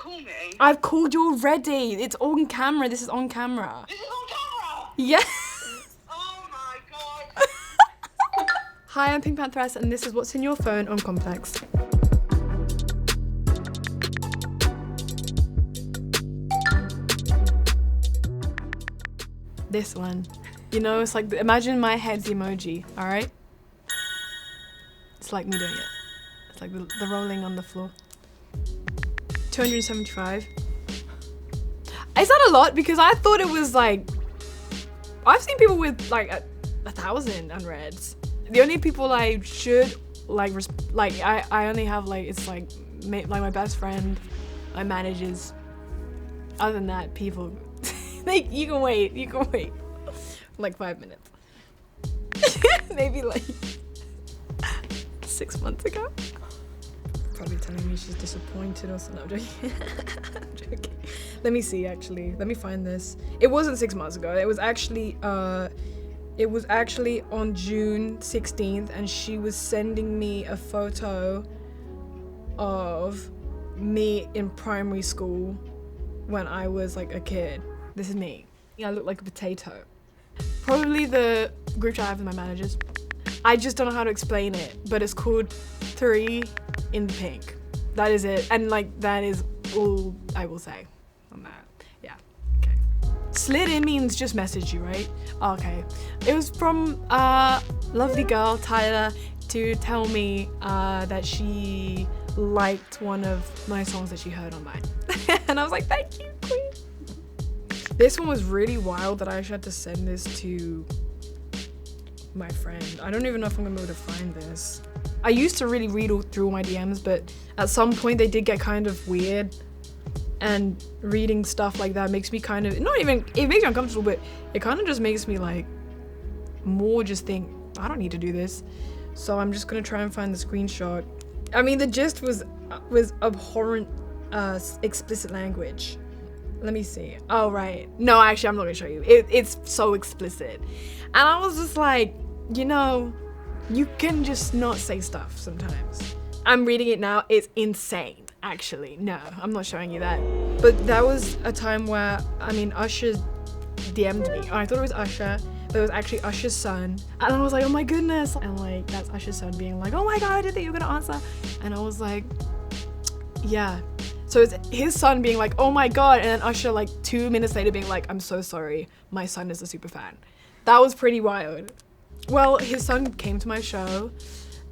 call me? I've called you already. It's on camera. This is on camera. This is on camera? Yeah. Oh my god. Hi, I'm PinkPantheress, and this is what's in your phone on Complex. This one. You know, it's like, imagine my head's emoji, alright? It's like me doing it. It's like the rolling on the floor. 275. Is that a lot? Because I thought it was like, I've seen people with like 1,000 unreads. The only people I should like, I only have like, it's like my best friend, my managers. Other than that, people, you can wait like 5 minutes. Maybe like 6 months ago. Probably telling me she's disappointed or something. I'm joking. I'm joking. Let me see, actually. Let me find this. It wasn't 6 months ago. It was actually on June 16th, and she was sending me a photo of me in primary school when I was like a kid. This is me. I look like a potato. Probably the group chat I have with my managers. I just don't know how to explain it, but it's called 3 in the Pink. That is it. And like, that is all I will say on that. Yeah, okay. Slid in means just message you, right? Okay. It was from lovely girl, Tyla, to tell me that she liked one of my songs that she heard on mine. And I was like, thank you, queen. This one was really wild that I actually had to send this to my friend. I don't even know if I'm gonna be able to find this. I used to really read through all my DMs, but at some point they did get kind of weird, and reading stuff like that makes me kind of, it makes me uncomfortable, but it kind of just makes me like more just think, I don't need to do this. So I'm just gonna try and find the screenshot. I mean, the gist was abhorrent explicit language. Let me see. Oh, right. No, actually, I'm not gonna show you. It's so explicit. And I was just like, you know, you can just not say stuff sometimes. I'm reading it now. It's insane, actually. No, I'm not showing you that. But that was a time where, I mean, Usher DM'd me. I thought it was Usher, but it was actually Usher's son. And I was like, oh my goodness. And like, that's Usher's son being like, oh my God, I didn't think you were gonna answer. And I was like, yeah. So it's his son being like, oh my God, and then Usher like 2 minutes later being like, I'm so sorry, my son is a super fan. That was pretty wild. Well, his son came to my show,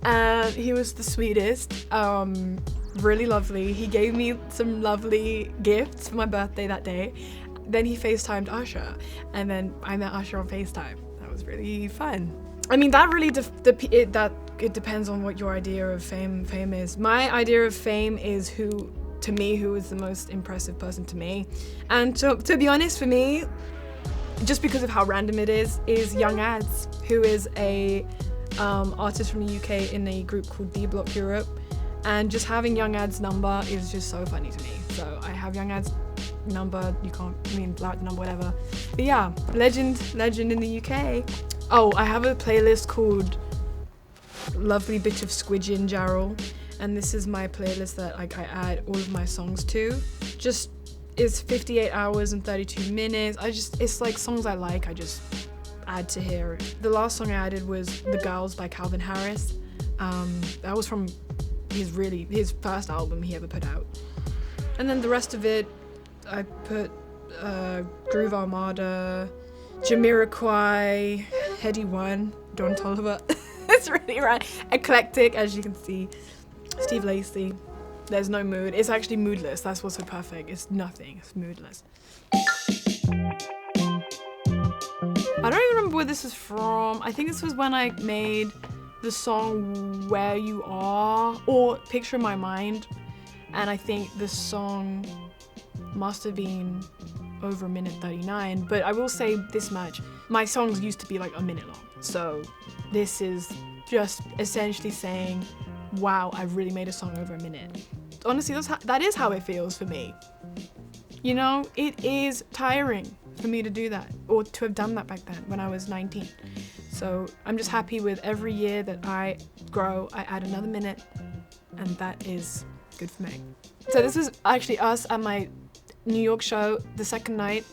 and he was the sweetest, really lovely. He gave me some lovely gifts for my birthday that day. Then he FaceTimed Usher, and then I met Usher on FaceTime. That was really fun. I mean, that really it depends on what your idea of fame is. My idea of fame is who is the most impressive person to me. And to be honest, for me, just because of how random it is Young Ads, who is a artist from the UK in a group called D Block Europe. And just having Young Ad's number is just so funny to me. So I have Young Ad's number, number, whatever. But yeah, legend in the UK. Oh, I have a playlist called Lovely Bit of Squidgin Jarrell. And this is my playlist that like I add all of my songs to. Just, it's 58 hours and 32 minutes. It's like songs I like, I just add to here. The last song I added was The Girls by Calvin Harris. That was from his first album he ever put out. And then the rest of it, I put Groove Armada, Jamiroquai, Heady One, Don Toliver. It's really right. Eclectic, as you can see. Steve Lacy. There's no mood. It's actually moodless. That's what's so perfect. It's nothing. It's moodless. I don't even remember where this is from. I think this was when I made the song Where You Are, or Picture in My Mind. And I think this song must have been over 1:39. But I will say this much. My songs used to be like a minute long. So this is just essentially saying, wow, I really made a song over a minute. Honestly, that is how it feels for me. You know, it is tiring for me to do that, or to have done that back then when I was 19. So I'm just happy with every year that I grow, I add another minute, and that is good for me. So this was actually us at my New York show, the second night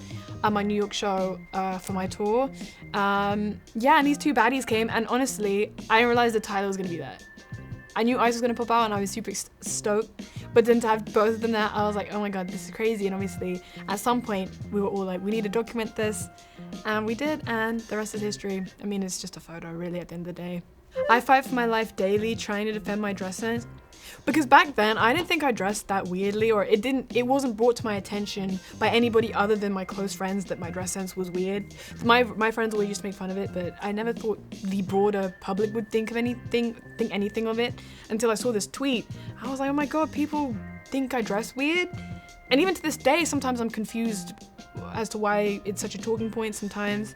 at my New York show for my tour. Yeah, and these two baddies came, and honestly, I didn't realize that Tyla was gonna be there. I knew Ice was gonna pop out, and I was super stoked. But then to have both of them there, I was like, oh my god, this is crazy. And obviously, at some point, we were all like, we need to document this, and we did. And the rest is history. I mean, it's just a photo, really. At the end of the day, I fight for my life daily, trying to defend my dress sense. Because back then, I didn't think I dressed that weirdly, or it wasn't brought to my attention by anybody other than my close friends that my dress sense was weird. My friends always used to make fun of it, but I never thought the broader public would think anything of it until I saw this tweet. I was like, oh my god, people think I dress weird? And even to this day, sometimes I'm confused as to why it's such a talking point sometimes.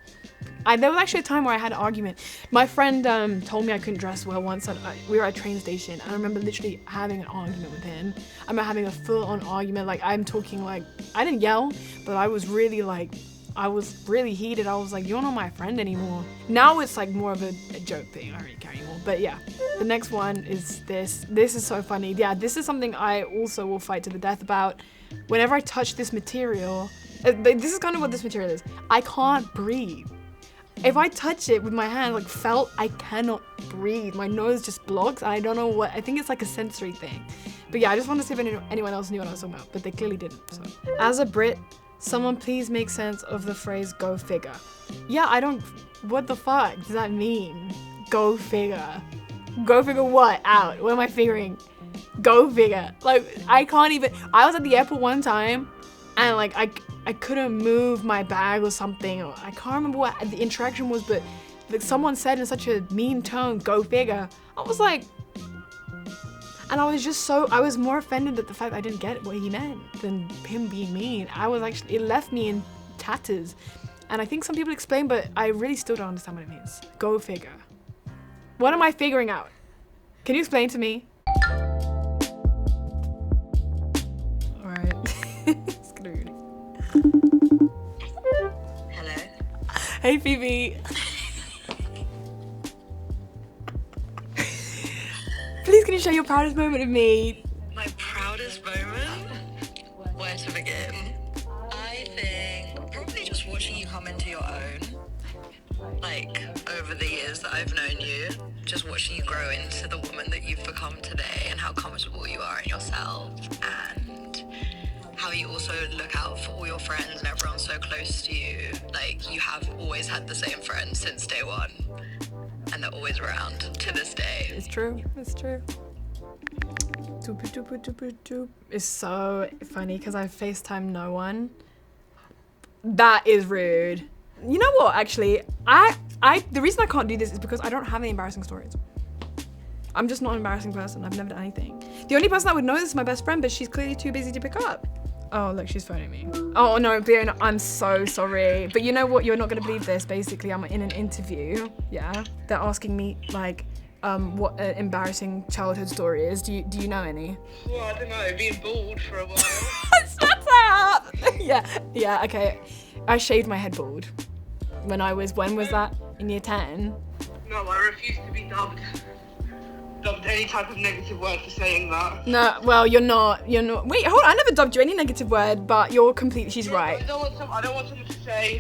There was actually a time where I had an argument. My friend told me I couldn't dress well once. We were at a train station, and I remember literally having an argument with him. I remember having a full-on argument. Like, I'm talking like, I didn't yell, but I was really like, I was really heated. I was like, you're not my friend anymore. Now it's like more of a joke thing. I don't really care anymore. But yeah, the next one is this. This is so funny. Yeah, this is something I also will fight to the death about. Whenever I touch this material, this is kind of what this material is. I can't breathe. If I touch it with my hand, like felt, I cannot breathe. My nose just blocks. I don't know what, I think it's like a sensory thing. But yeah, I just wanted to see if anyone else knew what I was talking about, but they clearly didn't, so. As a Brit, someone please make sense of the phrase go figure. Yeah, what the fuck does that mean? Go figure. Go figure what? Out. What am I figuring? Go figure. Like, I was at the airport one time, and like, I couldn't move my bag or something, or I can't remember what the interaction was, but like someone said in such a mean tone, go figure. I was like, and I was more offended at the fact that I didn't get what he meant than him being mean. It left me in tatters. And I think some people explain, but I really still don't understand what it means. Go figure. What am I figuring out? Can you explain to me? All right. It's gonna be really... Hello. Hey, Phoebe. Please, can you share your proudest moment with me? My proudest moment? Where to begin? I think probably just watching you come into your own. Like, over the years that I've known you, just watching you grow into the woman that you've become today, and how comfortable you are in yourself, and how you also look out for all your friends and everyone's so close to you. Like, you have always had the same friends since day one, and they're always around to this day. It's true. It's true. It's so funny because I FaceTime no one. That is rude. You know what, actually, the reason I can't do this is because I don't have any embarrassing stories. I'm just not an embarrassing person. I've never done anything. The only person that would know this is my best friend, but she's clearly too busy to pick up. Oh, look, she's phoning me. Oh no, Fiona, I'm so sorry. But you know what? You're not gonna believe this. Basically, I'm in an interview. Yeah, they're asking me like, what an embarrassing childhood story is. Do you know any? Well, I don't know. Being bald for a while. Shut up. Yeah. Okay. I shaved my head bald. When was that? In year 10? No, I refuse to be dubbed any type of negative word for saying that. No, well, you're not. Wait, hold on, I never dubbed you any negative word, but you're completely, she's right. I don't want someone to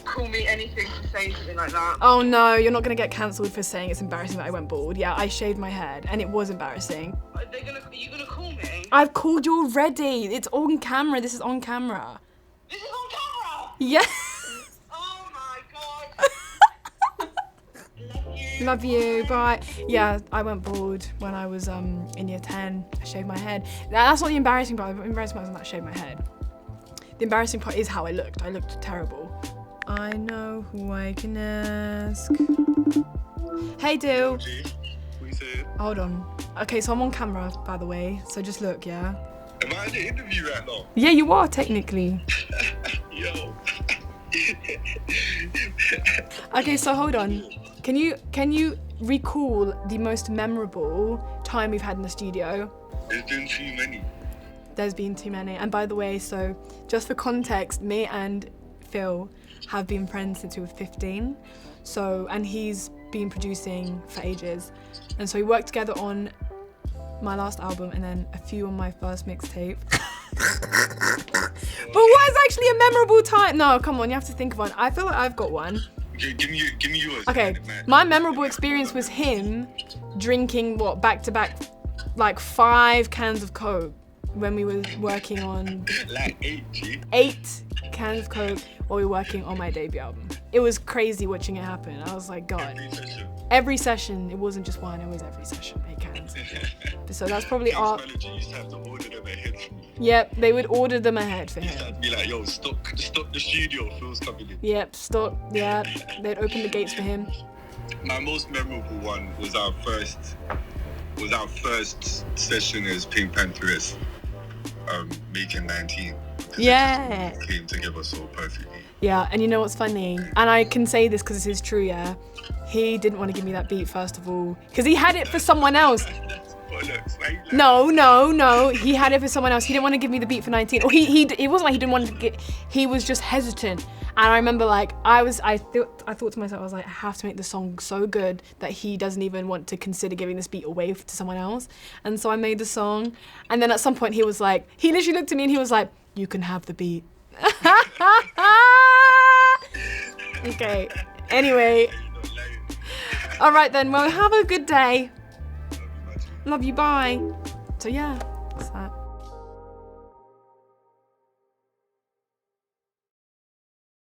call me anything for saying something like that. Oh no, you're not gonna get cancelled for saying it's embarrassing that I went bald. Yeah, I shaved my head, and it was embarrassing. Are you gonna call me? I've called you already. It's on camera. This is on camera. This is on camera? Yeah. Oh my god. Love you, bye. Yeah, I went bald when I was in year 10. I shaved my head. That's not the embarrassing part. The embarrassing part wasn't that I shaved my head. The embarrassing part is how I looked. I looked terrible. I know who I can ask. Hey, Dill. Hold on. Okay, so I'm on camera, by the way. So just look, yeah? Am I in the interview right now? Yeah, you are, technically. Yo. Okay, so hold on. Can you recall the most memorable time we've had in the studio? There's been too many. There's been too many. And by the way, so just for context, me and Phil have been friends since we were 15. So, and he's been producing for ages. And so we worked together on my last album, and then a few on my first mixtape. But what is actually a memorable time? No, come on, you have to think of one. I feel like I've got one. Give me yours. Okay, my memorable experience was him drinking back to back, like 5 cans of Coke when we were working on Like 8, 8 cans of Coke while we were working on my debut album. It was crazy watching it happen. I was like, God. Every session. It wasn't just one, it was every session, 8 cans. So that's probably our... Manager used to have to order them ahead for me. Yep, they would order them ahead for He used to him. have to be like, yo, stop the studio, Phil's coming in. Yep, stop. Yeah, they'd open the gates for him. My most memorable one was our first session as PinkPantheress, making 19. Yeah. It came together so perfectly. Yeah, and you know what's funny? And I can say this because this is true, yeah? He didn't want to give me that beat, first of all, because he had it for someone else. That's bollocks, right? No. He had it for someone else. He didn't want to give me the beat for 19. Or it wasn't like he didn't want to get. He was just hesitant. And I remember, like, I thought to myself, I was like, I have to make the song so good that he doesn't even want to consider giving this beat away to someone else. And so I made the song. And then at some point he was like, he literally looked at me and he was like, you can have the beat. Okay. Anyway. All right then. Well, have a good day. Love you. Bye. So yeah, that's that.